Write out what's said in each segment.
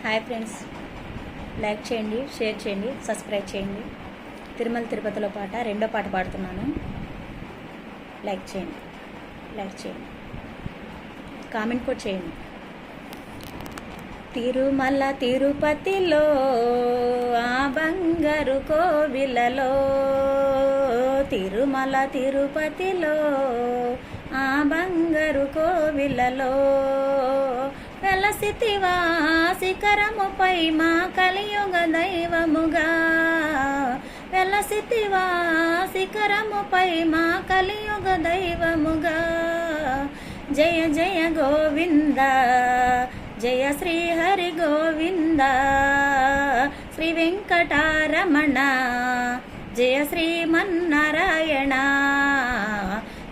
Hi friends, like చేయండి, share చేయండి, subscribe చేయండి. తిరుమల తిరుపతిలో పాట రెండో పాట పాడుతున్నాను. లైక్ చేయండి, కామెంట్ కూడా చేయండి. తిరుమల తిరుపతిలో ఆ బంగారు కోవిలలో, తిరుమల తిరుపతిలో ఆ బంగారు కోవిలలో వెలసితివా శిఖరముపై మా కలియుగ దైవముగా, వెలసితివా శిఖరముపై మా కలియుగ దైవముగా. జయ జయ గోవింద, జయ శ్రీ హరి గోవింద, శ్రీ వెంకటరమణ, జయ శ్రీమన్నారాయణ.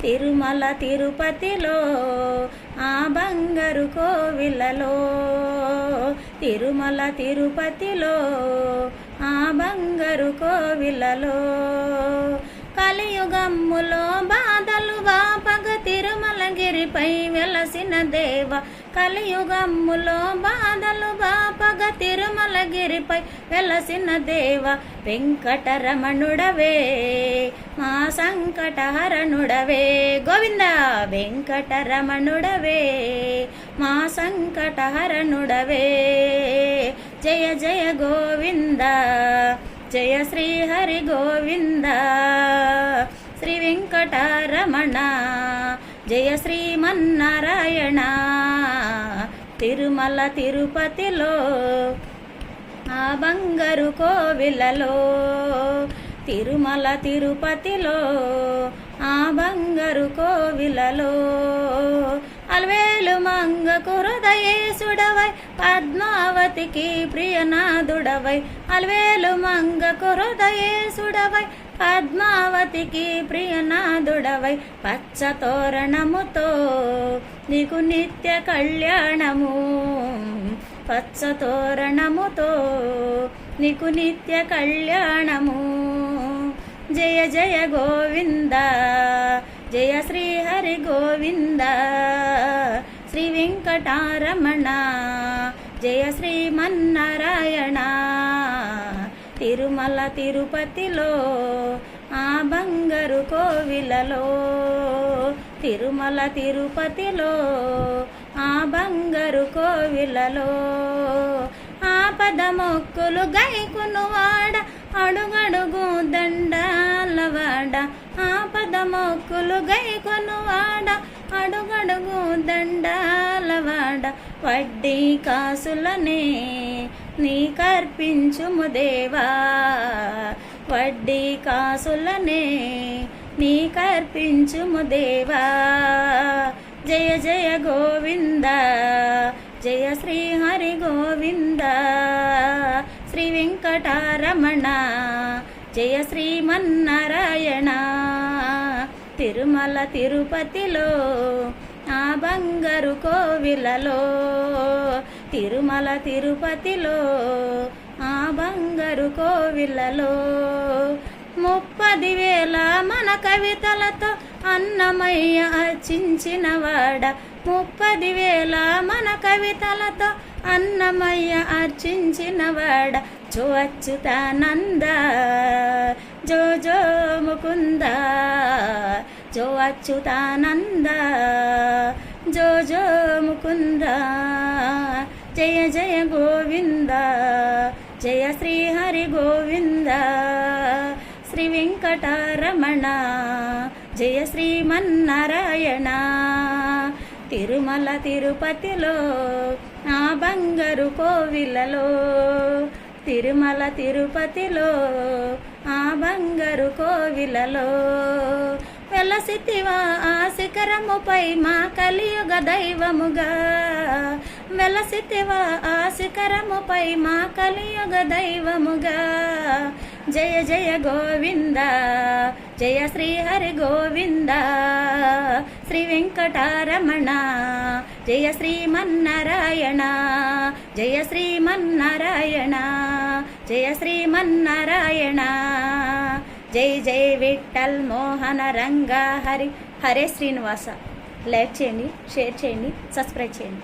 తిరుమల తిరుపతిలో ఆ బంగారు కోవిలలో, తిరుమల తిరుపతిలో ఆ బంగారు కోవిలలో కలియుగమ్ములో బాధలు బాపగ తిరుమలగిరిపై వెలసిన దేవ, కలియుగమ్ములో బాధలు బాపగ తిరుమలగిరిపై వెలసిన దేవ. వెంకటరమణుడవే మా సంకటహరణుడవే గోవింద, వెంకటరమణుడవే మా సంకటహరణుడవే. జయ జయ గోవింద, జయ శ్రీ హరి గోవింద, శ్రీ వెంకటరమణ, జయ శ్రీమన్నారాయణ. తిరుమల తిరుపతిలో ఆ బంగారు కోవిలలో, తిరుమల తిరుపతిలో ఆ బంగారు కోవిలలో అల్వేలు మంగకు హృదయేశుడవై, పద్మావతికి ప్రియనాథుడవై, అల్వేలు మంగకు హృదయేశుడవై, పద్మావతికి ప్రియనాథుడవై. పచ్చ తోరణముతో నీకు నిత్య కళ్యాణము, పచ్చ తోరణముతో నీకు నిత్య కళ్యాణము. జయ జయ గోవింద, జయ శ్రీ హరి గోవింద, శ్రీ వెంకటరమణ, జయ శ్రీమన్నారాయణ. తిరుమల తిరుపతిలో ఆ బంగారు కోవిలలో, తిరుమల తిరుపతిలో ఆ బంగారు కోవిలలో ఆపద మొక్కులు గైకును వాడ, అడుగడుగు దండాలవాడ, ఆపద మొక్కులు గైకును వాడ, అడుగడుగు దండాలవాడ. వడ్డీ కాసులనే నీకర్పించుము దేవా, వడ్డీ కాసులనే నీకర్పించుము దేవా. జయ జయ గోవింద, జయ శ్రీ హరి గోవింద, శ్రీ వెంకటరమణ, జయ శ్రీమన్నారాయణ. తిరుమల తిరుపతిలో ఆ బంగారు కోవిలలో, తిరుమల తిరుపతిలో ఆ బంగారు కోవిలలో 30,000 మన కవితలతో అన్నమయ్య అర్చించినవాడ, 30,000 మన కవితలతో అన్నమయ్య అర్చించినవాడ. జో అచ్యుతానంద, జో జో ముకుంద, జో అచ్యుతానంద, జో జో ముకుంద. జయ జయ గోవింద, జయ శ్రీ హరి గోవింద, శ్రీ వెంకటరమణ, జయ శ్రీమన్నారాయణ. తిరుమల తిరుపతిలో ఆ బంగారు కోవిలలో, తిరుమల తిరుపతిలో ఆ బంగారు కోవిలలో వెలసితివా ఆ శిఖరముపై మా కలియుగ దైవముగా, వెలసితివా ఆ శిఖరముపై మా కలియుగ దైవముగా. జయ జయ గోవింద, జయ శ్రీ హరి గోవింద, శ్రీ వెంకటరమణ, జయ శ్రీమన్నారాయణ, జయ శ్రీమన్నారాయణ, జయ శ్రీమన్నారాయణ. జై జై విఠల్ మోహన రంగా హరి. హరే శ్రీనివాస. లైక్ చేయండి, షేర్ చేయండి, సబ్స్క్రైబ్ చేయండి.